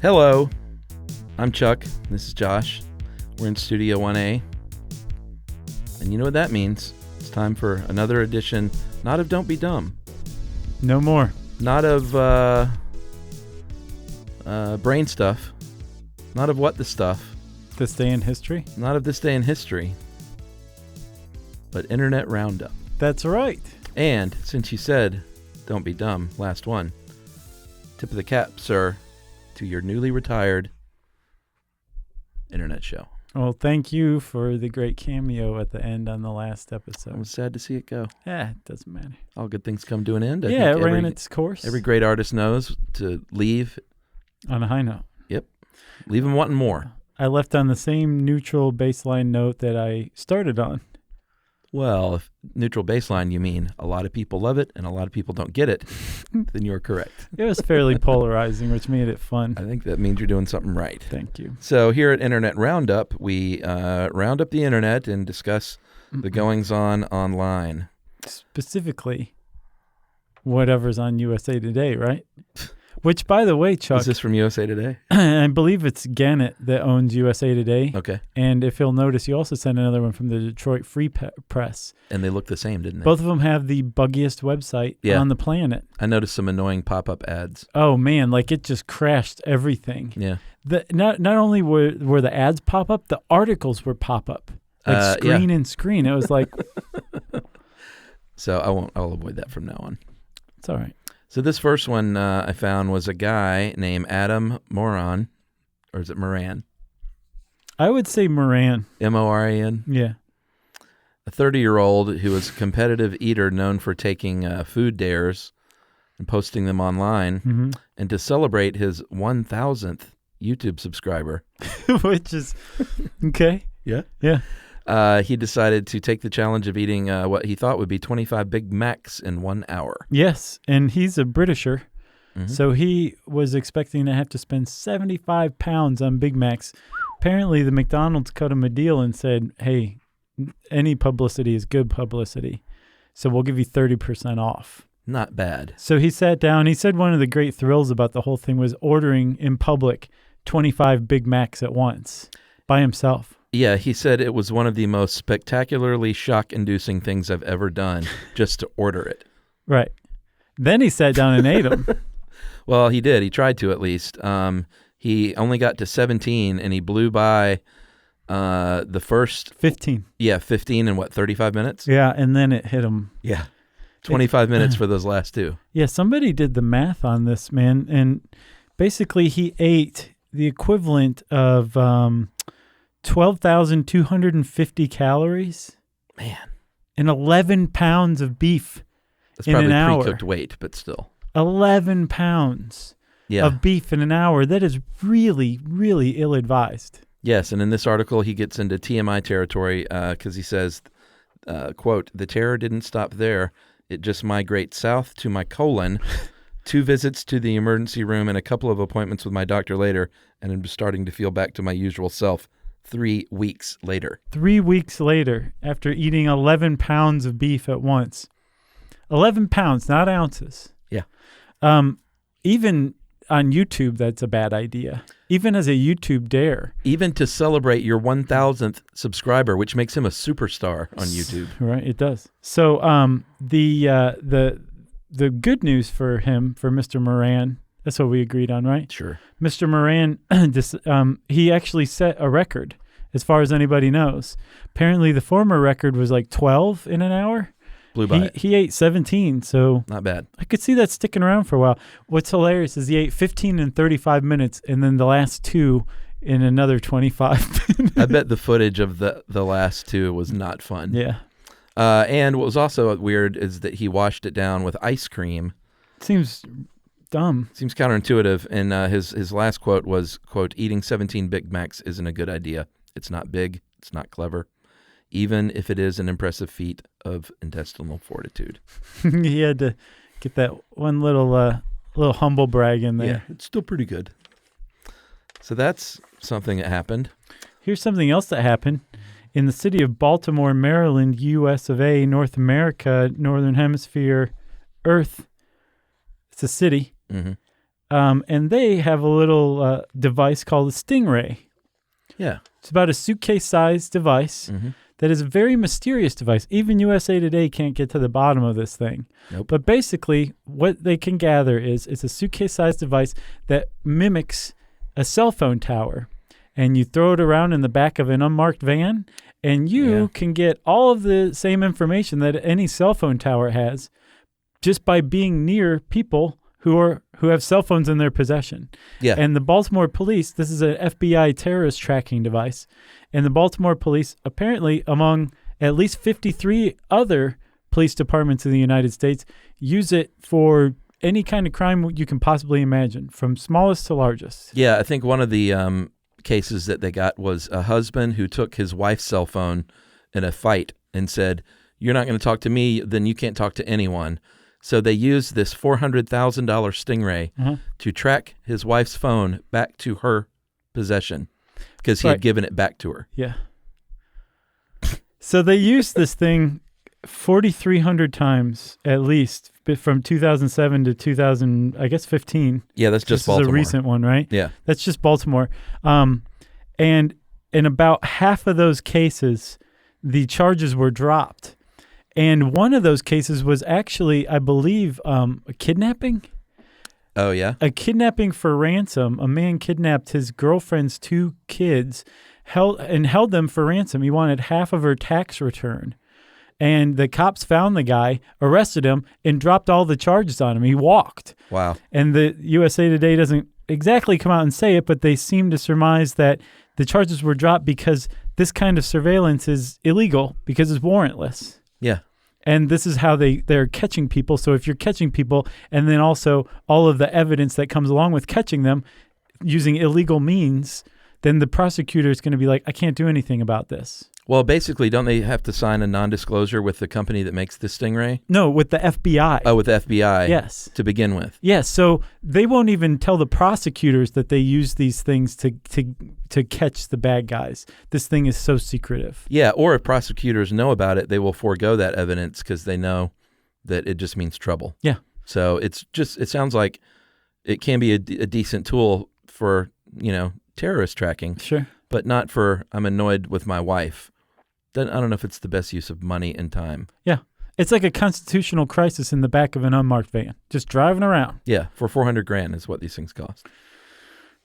Hello, I'm Chuck. This is Josh. We're in Studio 1A. And you know what that means. It's time for another edition, not of Don't Be Dumb. No more. Not of brain stuff. Not of what the stuff. This day in history? Not of this day in history. But Internet Roundup. That's right. And since you said Don't Be Dumb, last one, tip of the cap, sir, to your newly retired internet show. Well, thank you for the great cameo at the end on the last episode. I was sad to see it go. Yeah, it doesn't matter. All good things come to an end. It ran its course. Every great artist knows to leave on a high note. Yep. Leave them wanting more. I left on the same neutral baseline note that I started on. Well, if neutral baseline, you mean a lot of people love it and a lot of people don't get it, then you're correct. It was fairly polarizing, which made it fun. I think that means you're doing something right. Thank you. So here at Internet Roundup, we round up the internet and discuss the goings-on online. Specifically, whatever's on USA Today, right? Which, by the way, Chuck... Is this from USA Today? I believe it's Gannett that owns USA Today. Okay. And if you'll notice, you also sent another one from the Detroit Free Press. And they look the same, didn't they? Both of them have the buggiest website on the planet. I noticed some annoying pop-up ads. Oh, man, like it just crashed everything. Yeah. Not only were the ads pop up, the articles were pop up. Like screen and screen. It was like... So I'll avoid that from now on. It's all right. So this first one I found was a guy named Adam Moran, or is it Moran? I would say Moran. M-O-R-A-N? Yeah. A 30-year-old who was a competitive eater known for taking food dares and posting them online. Mm-hmm. And to celebrate his 1,000th YouTube subscriber. Which is, okay. Yeah? Yeah. He decided to take the challenge of eating what he thought would be 25 Big Macs in 1 hour. Yes, and he's a Britisher, so he was expecting to have to spend 75 pounds on Big Macs. Apparently, the McDonald's cut him a deal and said, hey, any publicity is good publicity, so we'll give you 30% off. Not bad. So he sat down. He said one of the great thrills about the whole thing was ordering in public 25 Big Macs at once by himself. Yeah, he said it was one of the most spectacularly shock-inducing things I've ever done, just to order it. Right. Then he sat down and ate them. Well, he did. He tried to, at least. He only got to 17, and he blew by the first... 15. Yeah, 15 in, 35 minutes? Yeah, and then it hit him. Yeah. 25 minutes for those last two. Yeah, somebody did the math on this, man, and basically he ate the equivalent of... 12,250 calories. Man. And 11 pounds of beef That's in an hour. probably pre-cooked weight, but still. 11 pounds of beef in an hour. That is really, really ill-advised. Yes, and in this article, he gets into TMI territory because he says, quote, "The terror didn't stop there. It just migrates south to my colon. 2 visits to the emergency room and a couple of appointments with my doctor later, and I'm starting to feel back to my usual self. 3 weeks later. 3 weeks later, after eating 11 pounds of beef at once. 11 pounds, not ounces. Yeah. Even on YouTube, that's a bad idea. Even as a YouTube dare. Even to celebrate your 1,000th subscriber, which makes him a superstar on YouTube. Right, it does. So the good news for him, for Mr. Moran, that's what we agreed on, right? Sure. Mr. Moran, he actually set a record, as far as anybody knows. Apparently, the former record was like 12 in an hour. Blew by it. He ate 17, so... Not bad. I could see that sticking around for a while. What's hilarious is he ate 15 in 35 minutes, and then the last 2 in another 25 minutes. I bet the footage of the last 2 was not fun. Yeah. And what was also weird is that he washed it down with ice cream. Seems... dumb. Seems counterintuitive, and his last quote was, quote, "Eating 17 Big Macs isn't a good idea. It's not big. It's not clever. Even if it is an impressive feat of intestinal fortitude." He had to get that one little humble brag in there. Yeah, it's still pretty good. So that's something that happened. Here's something else that happened. In the city of Baltimore, Maryland, U.S. of A., North America, Northern Hemisphere, Earth, it's a city. Mm-hmm. and they have a little device called a Stingray. Yeah. It's about a suitcase-sized device that is a very mysterious device. Even USA Today can't get to the bottom of this thing. Nope. But basically, what they can gather is it's a suitcase-sized device that mimics a cell phone tower. And you throw it around in the back of an unmarked van, and you can get all of the same information that any cell phone tower has just by being near people who have cell phones in their possession. Yeah. And the Baltimore police, this is an FBI terrorist tracking device, and the Baltimore police, apparently among at least 53 other police departments in the United States, use it for any kind of crime you can possibly imagine, from smallest to largest. Yeah, I think one of the cases that they got was a husband who took his wife's cell phone in a fight and said, "You're not going to talk to me, then you can't talk to anyone." So they used this $400,000 Stingray to track his wife's phone back to her possession because he had given it back to her. Yeah. So they used this thing 4,300 times at least from 2007 to 2015. Yeah, that's just Baltimore. This is a recent one, right? Yeah. That's just Baltimore. And in about half of those cases, the charges were dropped. And one of those cases was actually, I believe, a kidnapping. Oh, yeah? A kidnapping for ransom. A man kidnapped his girlfriend's 2 kids, held them for ransom. He wanted half of her tax return. And the cops found the guy, arrested him, and dropped all the charges on him. He walked. Wow. And the USA Today doesn't exactly come out and say it, but they seem to surmise that the charges were dropped because this kind of surveillance is illegal because it's warrantless. Yeah. And this is how they're catching people. So if you're catching people and then also all of the evidence that comes along with catching them using illegal means, then the prosecutor is going to be like, I can't do anything about this. Well, basically, don't they have to sign a non-disclosure with the company that makes the Stingray? No, with the FBI. Oh, with the FBI. Yes. To begin with. Yes. So they won't even tell the prosecutors that they use these things to catch the bad guys. This thing is so secretive. Yeah, or if prosecutors know about it, they will forego that evidence because they know that it just means trouble. Yeah. So it sounds like it can be a decent tool for, terrorist tracking. Sure. But not for, I'm annoyed with my wife. I don't know if it's the best use of money and time. Yeah. It's like a constitutional crisis in the back of an unmarked van, just driving around. Yeah, for $400,000 is what these things cost.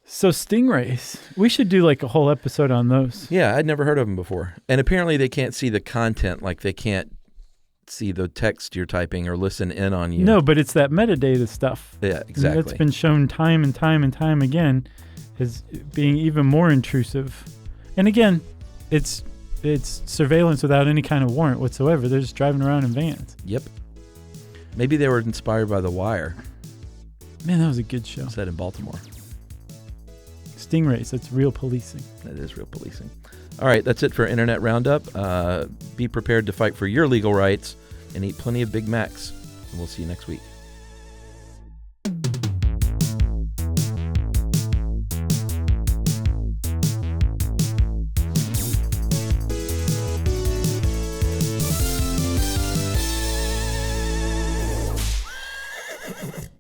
So Stingrays, we should do like a whole episode on those. Yeah, I'd never heard of them before. And apparently they can't see the content, like they can't see the text you're typing or listen in on you. No, but it's that metadata stuff. Yeah, exactly. That's been shown time and time and time again as being even more intrusive. And again, it's surveillance without any kind of warrant whatsoever. They're just driving around in vans. Yep. Maybe they were inspired by The Wire. Man, that was a good show. Set in Baltimore. Stingrays, that's real policing. That is real policing. All right, that's it for Internet Roundup. Be prepared to fight for your legal rights and eat plenty of Big Macs. And we'll see you next week.